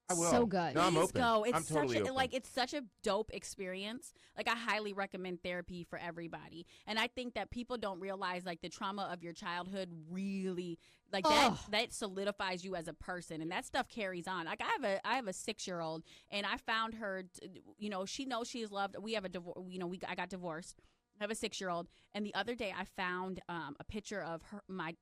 I will. So good. No, I'm Please open. go. It's I'm totally open. it's such a dope experience. Like, I highly recommend therapy for everybody. And I think that people don't realize like the trauma of your childhood really like that solidifies you as a person, and that stuff carries on. Like, I have a 6-year-old, and I found her. You know, she knows she is loved. We have a divorce. You know, I got divorced. I have a 6-year-old, and the other day I found a picture of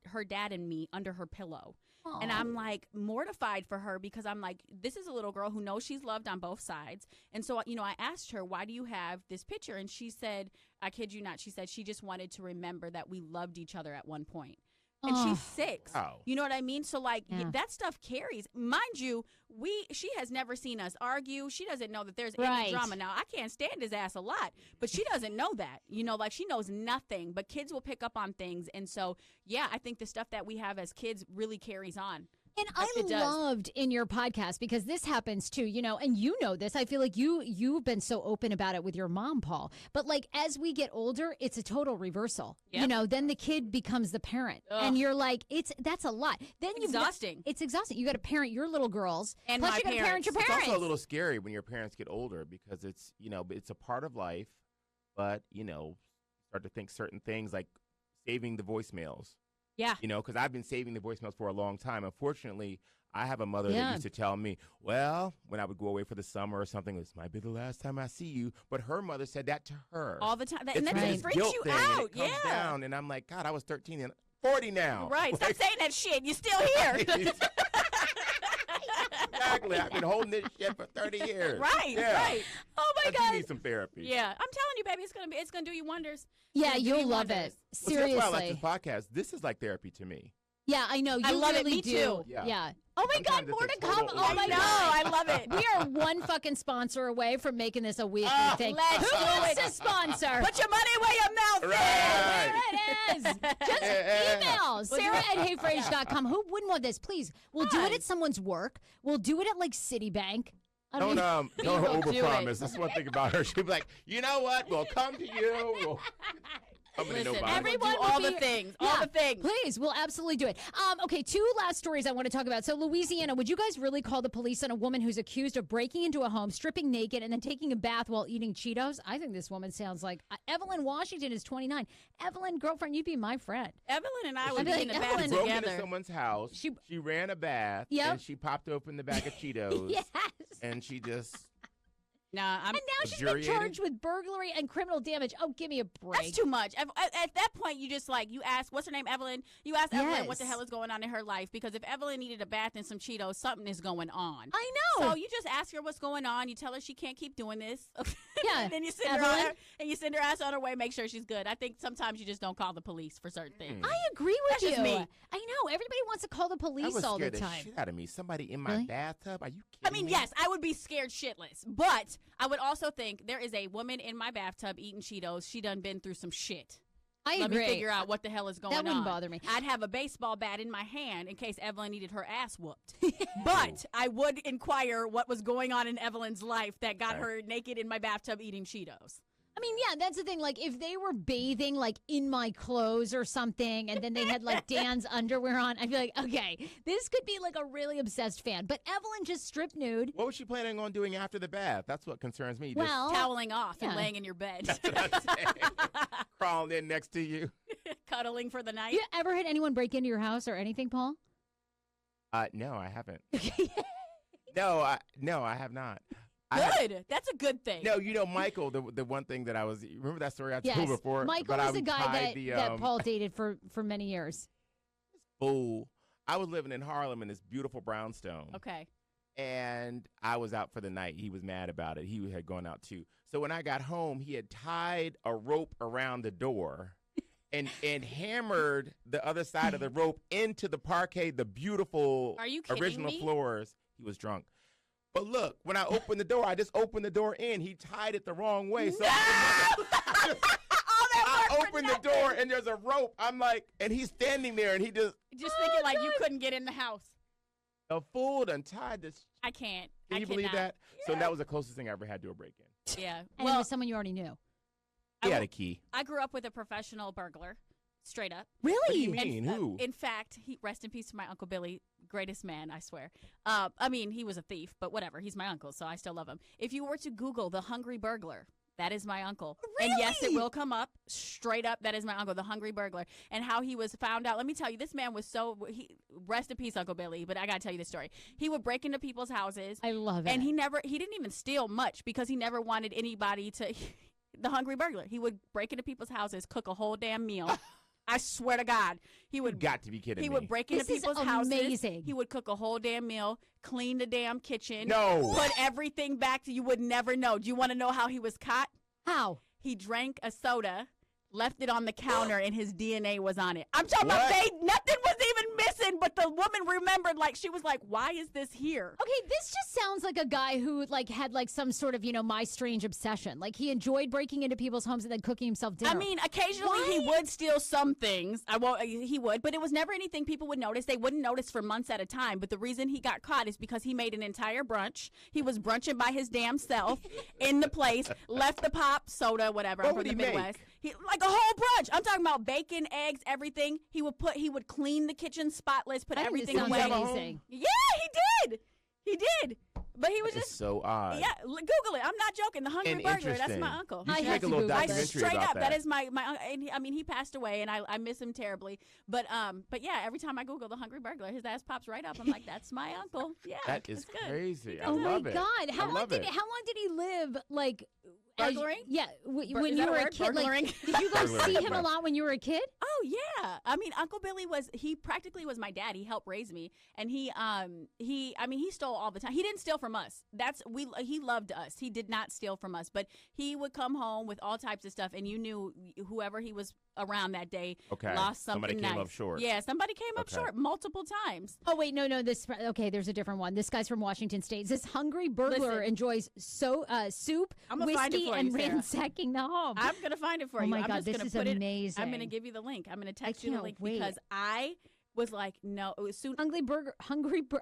her dad and me under her pillow. Aww. And I'm like mortified for her because I'm like, this is a little girl who knows she's loved on both sides. And so, you know, I asked her, why do you have this picture? And she said, I kid you not, she said she just wanted to remember that we loved each other at one point. And she's 6. Wow. You know what I mean? So, like, that stuff carries. Mind you, she has never seen us argue. She doesn't know that there's any drama. Now, I can't stand his ass a lot, but she doesn't know that. You know, like, she knows nothing. But kids will pick up on things. And so, yeah, I think the stuff that we have as kids really carries on. And I loved in your podcast, because this happens too, you know, and you know this. I feel like you've been so open about it with your mom, Paul. But like, as we get older, it's a total reversal. Yep. You know, then the kid becomes the parent. Ugh. And you're like, that's a lot. Then exhausting. It's exhausting. You got to parent your little girls. And plus you got to parent your parents. parents. It's also a little scary when your parents get older, because it's, you know, it's a part of life, but, you know, start to think certain things like saving the voicemails. Yeah. You know, because I've been saving the voicemails for a long time. Unfortunately, I have a mother that used to tell me, well, when I would go away for the summer or something, this might be the last time I see you. But her mother said that to her. All the time. And that freaks you out. And it comes down, and I'm like, God, I was 13 and 40 now. Right. Stop saying that shit. You're still here. Exactly. I've been holding this shit for 30 years. Right. Right. Oh my God. You need some therapy. Yeah. I'm telling you, baby, it's gonna do you wonders. Yeah, you'll love it. Seriously. That's why I like this podcast. This is like therapy to me. Yeah, I know. You I love really it. Me do. too. Yeah. Oh my God, more to come. Oh my God, I love it. We are one fucking sponsor away from making this a weekly thing. Let's Who do wants it. to sponsor? Put your money where your mouth Right. There it is. Just email Sarah@heyfrase.com. Who wouldn't want this? Please. We'll do it at someone's work. We'll do it at like Citibank. Don't overpromise. That's one thing about her. She'll be like, you know what? We'll come to you. Listen, everyone do all the things. All the things. Please, we'll absolutely do it. Okay, 2 last stories I want to talk about. So, Louisiana, would you guys really call the police on a woman who's accused of breaking into a home, stripping naked, and then taking a bath while eating Cheetos? I think this woman sounds like Evelyn Washington is 29. Evelyn, girlfriend, you'd be my friend. Evelyn and I would be in the bath She broke into together. someone's house. She ran a bath. Yep. And she popped open the bag of Cheetos. Yes. And she just... And now she's been charged with burglary and criminal damage. Oh, give me a break. That's too much. At that point, you just you ask, what's her name, Evelyn? You ask Evelyn what the hell is going on in her life, because if Evelyn needed a bath and some Cheetos, something is going on. I know. So you just ask her what's going on. You tell her she can't keep doing this. Yeah. Then you send her ass on her way. Make sure she's good. I think sometimes you just don't call the police for certain things. I agree with That's you. just me. I know. Everybody wants to call the police all the time. That shit out of me. Somebody in my bathtub? Are you kidding I mean, me? yes, I would be scared shitless, but I would also think there is a woman in my bathtub eating Cheetos. She done been through some shit. I Let agree. me figure out what the hell is going on. That wouldn't bother me. I'd have a baseball bat in my hand in case Evelyn needed her ass whooped. But I would inquire what was going on in Evelyn's life that got her naked in my bathtub eating Cheetos. I mean, yeah, that's the thing. Like, if they were bathing, like, in my clothes or something, and then they had, like, Dan's underwear on, I'd be like, okay, this could be, like, a really obsessed fan. But Evelyn just stripped nude. What was she planning on doing after the bath? That's what concerns me. Well, toweling off and laying in your bed. That's what I'm saying. Crawling in next to you. Cuddling for the night. You ever had anyone break into your house or anything, Paul? No, I haven't. No, I have not. Good. That's a good thing. No, you know, Michael, the one thing that remember that story I told before? Michael was the guy that Paul dated for many years. Fool. I was living in Harlem in this beautiful brownstone. Okay. And I was out for the night. He was mad about it. He had gone out too. So when I got home, he had tied a rope around the door and hammered the other side of the rope into the parquet, the beautiful Are you kidding original me? floors. He was drunk. But look, when I opened the door, I just opened the door in. He tied it the wrong way. So I opened the door and there's a rope. I'm like, and he's standing there and he just thinking like you couldn't get in the house. a fool untied this. I can't. Can you believe that? So that was the closest thing I ever had to a break-in. Yeah. And it was someone you already knew. He had a key. I grew up with a professional burglar, straight up. Really? What do you mean? Who? In fact, rest in peace to my Uncle Billy, greatest man, I swear. I mean, he was a thief, but whatever. He's my uncle, so I still love him. If you were to Google the hungry burglar, that is my uncle. Really? And yes, it will come up straight up. That is my uncle, the hungry burglar. And how he was found out. Let me tell you, this man was rest in peace, Uncle Billy, but I got to tell you this story. He would break into people's houses. I love it. And he didn't even steal much because he never wanted anybody to, the hungry burglar. He would break into people's houses, cook a whole damn meal. I swear to God, he would. You got to be kidding me. He would break into This is people's houses. amazing. He would cook a whole damn meal, clean the damn kitchen. No. Put everything back to you would never know. Do you want to know how he was caught? How? He drank a soda, left it on the counter, and his DNA was on it. I'm talking about What? nothing was even missing, but the woman remembered, like, she was like, why is this here? Okay, this just sounds like a guy who had some sort of, my strange obsession. Like he enjoyed breaking into people's homes and then cooking himself dinner. I mean, occasionally he would steal some things. He would, but it was never anything people would notice. They wouldn't notice for months at a time. But the reason he got caught is because he made an entire brunch. He was brunching by his damn self in the place, left the pop, soda, whatever. What I'm would from he the Midwest. make? Like a whole brunch. I'm talking about bacon, eggs, everything. He would clean the kitchen spotless, put I think this everything sounds away. amazing. Yeah, he did. He did. But he was It's just so odd. yeah. Google it. I'm not joking. The hungry And burglar. That's interesting. my uncle. You I should have make a to little Google this. documentary Straight about up, that. that is my and I mean he passed away and I miss him terribly. But yeah, every time I Google the hungry burglar, his ass pops right up. I'm like, that's my uncle. Yeah, That is that's good. crazy. I Oh my love it. God! How I long love did it. he live? Burglaring? Yeah, when Is you that a were a word? kid. Burglaring? Did you go Burglaring. see him a lot when you were a kid? Oh yeah. I mean, Uncle Billy he practically was my dad. He helped raise me, and he stole all the time. He didn't steal from us. He loved us. He did not steal from us, but he would come home with all types of stuff, and you knew whoever he was around that day lost something Somebody came nice. up short. Yeah, somebody came up Okay. short multiple times. Oh wait, no. There's a different one. This guy's from Washington State. This hungry burglar Listen. enjoys soup, I'm gonna find it whiskey, for you, and Sarah. ransacking the home. I'm gonna find it for Oh you. my I'm God, just this gonna is put amazing. I'm gonna give you the link. I'm gonna text I you the can't link wait. because I was like, no, it was soon. Hungry burger.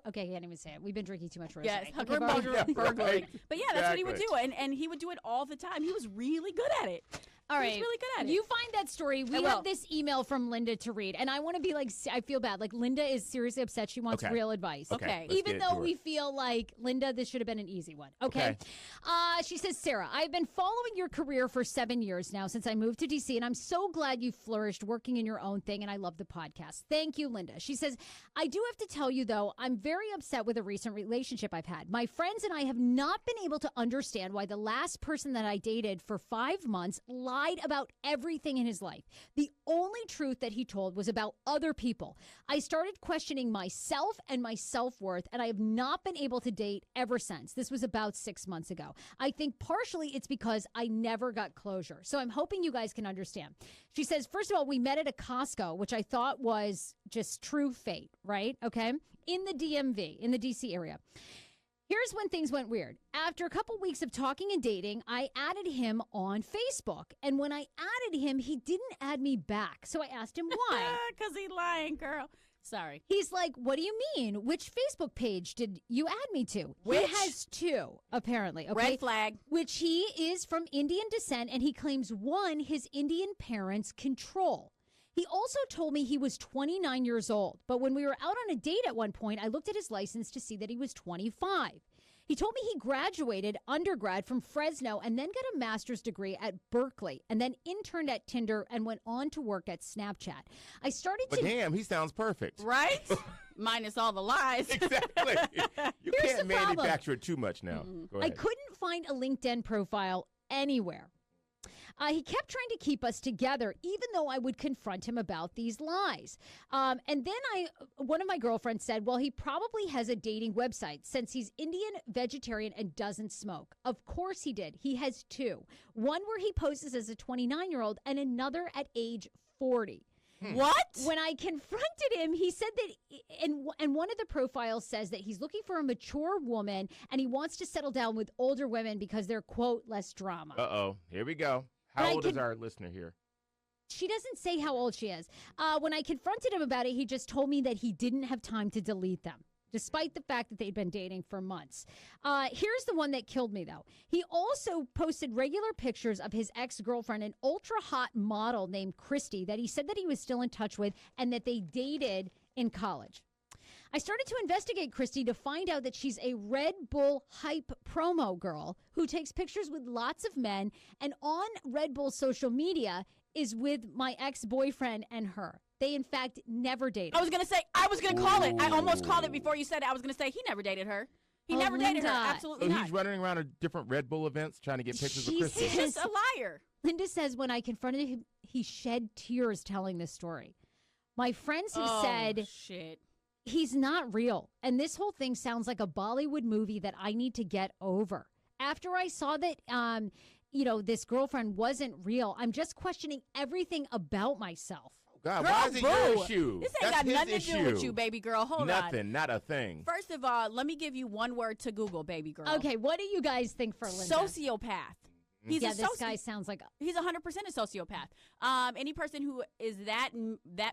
Okay, I can't even say it. We've been drinking too much. Yes, Okay, hungry Barbara. burglar, Yeah, burglaring. right. But yeah, that's what he would do, Exactly. and he would do it all the time. He was really good at it. All He right. was really good at it. You find that story. We will. have this email from Linda to read, and I want to be like, I feel bad. Like Linda is seriously upset. She wants Okay. real advice. Okay. let's Even get though to we it. feel like Linda, this should have been an easy one. Okay. Okay. She says, Sarah, I've been following your career for 7 years now since I moved to DC, and I'm so glad you flourished working in your own thing, and I love the podcast. Thank you, Linda. She says, I do have to tell you though, I'm very upset with a recent relationship I've had. My friends and I have not been able to understand why the last person that I dated for 5 months lied about everything in his life. The only truth that he told was about other people. I started questioning myself and my self-worth, and I have not been able to date ever since. This was about 6 months ago. I think partially it's because I never got closure. So I'm hoping you guys can understand. She says, first of all, we met at a Costco, which I thought was just true fate, right? Okay. In the DMV, in the DC area. Here's when things went weird. After a couple weeks of talking and dating, I added him on Facebook. And when I added him, he didn't add me back. So I asked him why. Because he lying, girl. Sorry. He's like, what do you mean? Which Facebook page did you add me to? Which? He has two, apparently. Okay? Red flag. Which he is from Indian descent, and he claims one, his Indian parents control. He also told me he was 29 years old, but when we were out on a date at one point, I looked at his license to see that he was 25. He told me he graduated undergrad from Fresno and then got a master's degree at Berkeley and then interned at Tinder and went on to work at Snapchat. I started But to... damn, he sounds perfect. Right? Minus all the lies. Exactly. You Here's can't the problem. manufacture it too much now. Go I ahead. couldn't find a LinkedIn profile anywhere. He kept trying to keep us together, even though I would confront him about these lies. And then one of my girlfriends said, well, he probably has a dating website since he's Indian, vegetarian, and doesn't smoke. Of course he did. He has two. One where he poses as a 29-year-old and another at age 40. What? When I confronted him, he said that, and one of the profiles says that he's looking for a mature woman and he wants to settle down with older women because they're, quote, less drama. Uh-oh. Here we go. How old is our listener here? She doesn't say how old she is. When I confronted him about it, he just told me that he didn't have time to delete them, despite the fact that they'd been dating for months. Here's the one that killed me, though. He also posted regular pictures of his ex-girlfriend, an ultra-hot model named Christy, that he said that he was still in touch with and that they dated in college. I started to investigate Christy to find out that she's a Red Bull hype promo girl who takes pictures with lots of men and on Red Bull social media is with my ex-boyfriend and her. They, in fact, never dated. I was going to call it. I almost called it before you said it. I was going to say he never dated her. He never dated her. Absolutely so not. He's running around at different Red Bull events trying to get pictures of Christy. He's just a liar. Linda says when I confronted him, he shed tears telling this story. My friends have said shit. He's not real. And this whole thing sounds like a Bollywood movie that I need to get over. After I saw that, this girlfriend wasn't real, I'm just questioning everything about myself. God, why is it your issue? This ain't got nothing to do with you, baby girl. Hold on. Nothing, not a thing. First of all, let me give you one word to Google, baby girl. Okay, what do you guys think for Linda? Sociopath. This guy sounds like he's 100% a sociopath. Any person who is that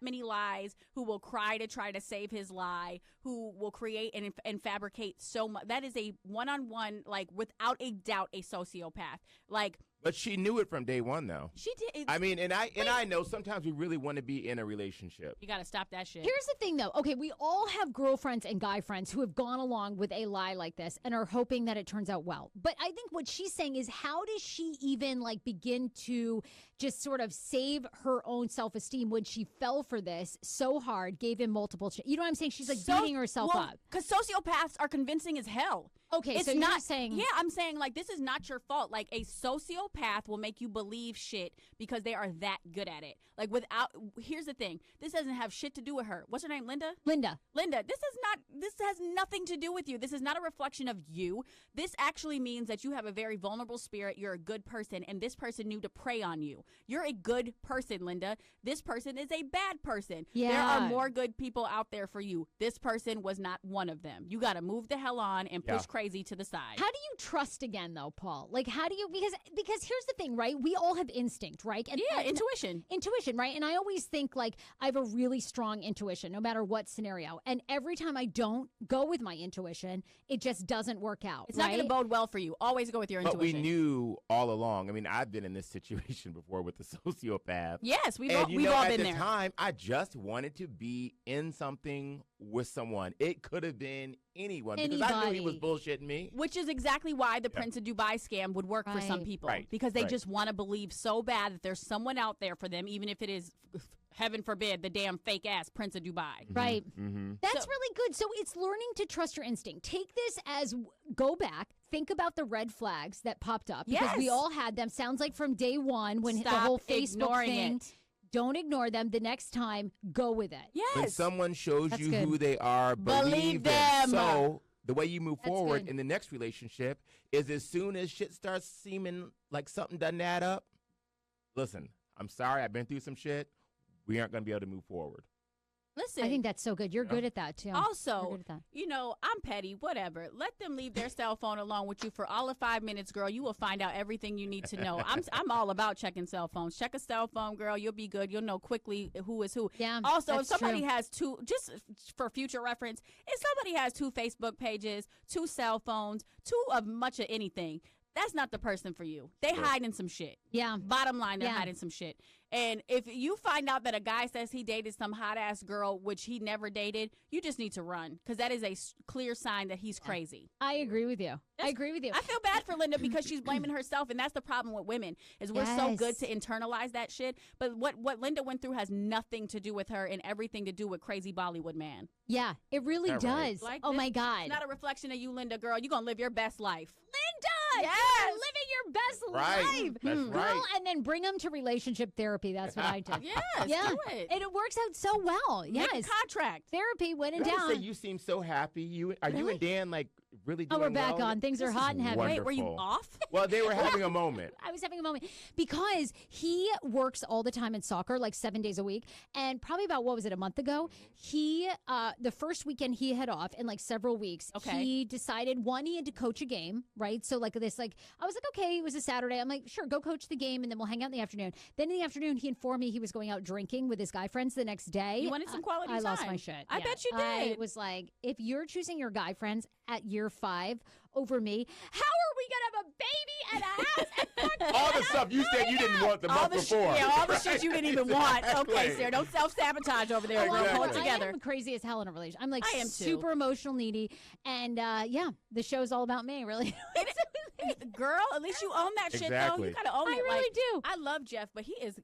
many lies, who will cry to try to save his lie, who will create and fabricate so much, that is a one-on-one, like without a doubt, a sociopath. Like. But she knew it from day one, though. She did. I mean, and I know sometimes we really want to be in a relationship. You got to stop that shit. Here's the thing, though. Okay, we all have girlfriends and guy friends who have gone along with a lie like this and are hoping that it turns out well. But I think what she's saying is, how does she even begin to just sort of save her own self-esteem when she fell for this so hard, gave him multiple you know what I'm saying? She's beating herself up. Because sociopaths are convincing as hell. Okay, it's so not you're saying... Yeah, I'm saying, this is not your fault. Like, a sociopath will make you believe shit because they are that good at it. Here's the thing. This doesn't have shit to do with her. What's her name, Linda? Linda, this has nothing to do with you. This is not a reflection of you. This actually means that you have a very vulnerable spirit. You're a good person, and this person knew to prey on you. You're a good person, Linda. This person is a bad person. Yeah. There are more good people out there for you. This person was not one of them. You got to move the hell on and push crazy to the side. How do you trust again, though, Paul? How do you, because here's the thing, right? We all have instinct, right? And intuition. Intuition, right? And I always think I have a really strong intuition, no matter what scenario. And every time I don't go with my intuition, it just doesn't work out. It's not going to bode well for you. Always go with your intuition. But we knew all along. I mean, I've been in this situation before with the sociopath. Yes, we've all been there. At the time, I just wanted to be in something with someone. It could have been anyone because I knew he was bullshitting me. Which is exactly why the Prince of Dubai scam would work for some people. Right. Because they just want to believe so bad that there's someone out there for them, even if it is, heaven forbid, the damn fake ass Prince of Dubai. Mm-hmm. Right. Mm-hmm. That's really good. So it's learning to trust your instinct. Take this as go back, think about the red flags that popped up. Because we all had them. Sounds like from day one when the whole Facebook thing. Don't ignore them. The next time, go with it. Yes. When someone shows you who they are, believe them. So the way you move forward in the next relationship is as soon as shit starts seeming like something doesn't add up, listen, I'm sorry, I've been through some shit. We aren't going to be able to move forward. Listen. I think that's so good. You're good at that, too. Also, I'm petty, whatever. Let them leave their cell phone alone with you for all of 5 minutes, girl. You will find out everything you need to know. I'm all about checking cell phones. Check a cell phone, girl. You'll be good. You'll know quickly who is who. Yeah, also, if somebody has two, just for future reference, if somebody has 2 Facebook pages, 2 cell phones, 2 of much of anything, that's not the person for you. They hiding some shit. Yeah. Bottom line, they're hiding some shit. And if you find out that a guy says he dated some hot-ass girl, which he never dated, you just need to run because that is a clear sign that he's crazy. I agree with you. I feel bad for Linda because she's blaming herself, and that's the problem with women is we're so good to internalize that shit. But what Linda went through has nothing to do with her and everything to do with crazy Bollywood man. Yeah, it really does. Like oh, my God. It's not a reflection of you, Linda, girl. You're going to live your best life. Linda! Yes. You're living your best Right. life. That's Girl, right. and then bring them to relationship therapy. That's what I did. Yes, Yeah. do it. And it works out so well. Make a Yes. contract. Therapy went I gotta down. say, you seem so happy. You and Dan like really Oh, doing we're back well? on. Things are This hot is and heavy. Wait, were you wonderful. off? Well, they were having a moment. I was having a moment because he works all the time in soccer, like 7 days a week. And probably about, what was it, a month ago? He, the first weekend he had off in like several weeks, Okay. he decided, one, he had to coach a game, right? So like this, like, I was like, okay, it was a Saturday. I'm like, sure, go coach the game and then we'll hang out in the afternoon. Then in the afternoon, he informed me he was going out drinking with his guy friends the next day. You wanted some quality I lost time. my shit. I Yeah. bet you I did. was like, if you're choosing your guy friends at year 5 over me, how are we going to have a baby and a house and fuck All the stuff you said you didn't want the all month the before. all the shit you didn't even want. Okay, Exactly. Sarah, don't self-sabotage over there. Oh, Girl, I pull am. it together. I am crazy as hell in a relationship. I'm like I am too. super emotional needy. And yeah, the show's all about me, really. Girl, at least you own that shit, though. Exactly. You gotta own I it. really Like, do. I love Jeff, but he is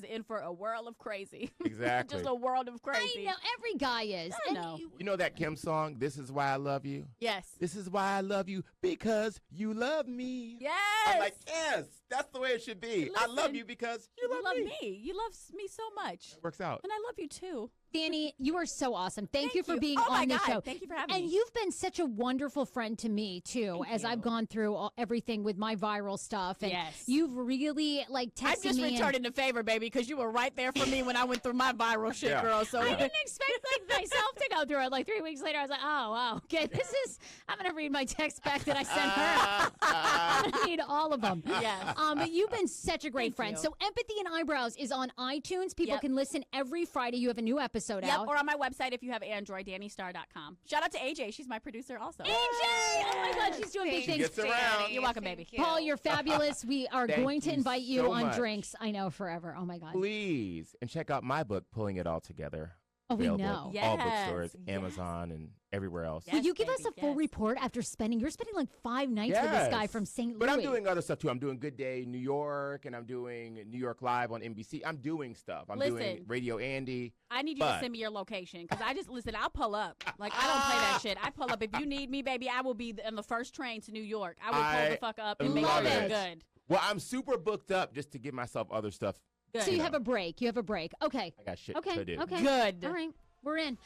in for a world of crazy. Exactly. Just a world of crazy. I know every guy is. I And know. You know that Kim song, This Is Why I Love You? Yes. This is why I love you, because you love me. Yes. I'm like, yes, that's the way it should be. I love Listen, you because you you love love me. me. You love me so much. Works out. And I love you too. Danny, you are so awesome. Thank you for you. being Oh my on the God. show. Thank you for having and me. you've been such a wonderful friend to me too, as you. I've gone through everything with my viral stuff. And Yes. you've really like texted I'm just me. and- returning the favor, baby, because you were right there for me when I went through my viral shit, Yeah. girl. So I didn't expect like myself to go through it. Like 3 weeks later, I was like, oh wow, okay, this is. I'm gonna read my text back that I sent her. I'm gonna need all of them. Yes. But you've been such a great Thank friend. you. So Empathy and Eyebrows is on iTunes. People Yep. can listen every Friday. You have a new episode Yep, out. or on my website if you have Android, DanniStarr.com. Shout out to AJ. She's my producer also. AJ! Oh my God, she's doing big Thank things. gets around. Danny. You're welcome, baby. Thank you. Paul, you're fabulous. We are Thank going to you invite you so on much. drinks. I know, forever. Oh my God. Please. And check out my book, Pulling It All Together. Oh, we Available know. at all Yes, bookstores, yes. Amazon, and everywhere else. Yes. Will you give us baby, a full yes. report after you're spending like 5 nights with this guy Yes. from St. Louis. But I'm doing other stuff too. I'm doing Good Day New York, and I'm doing New York Live on NBC. I'm doing stuff. I'm doing Listen. Radio Andy. I need you to But- send me your location because listen, I'll pull up. Like, I don't play that shit. I pull up. If you need me, baby, I will be on the first train to New York. I will pull the fuck up and make love sure you're it. good. Well, I'm super booked up just to give myself other stuff. Good. So you have a break. You have a break. Okay. I got shit Okay. to do. Okay. Good. All right. We're in.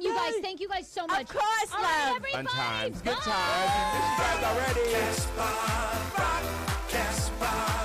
You guys, thank you guys so much. Of course, All right, love. everybody. Fun times. Good Bye. times. Miss you guys already. Casbah, rock, Casbah.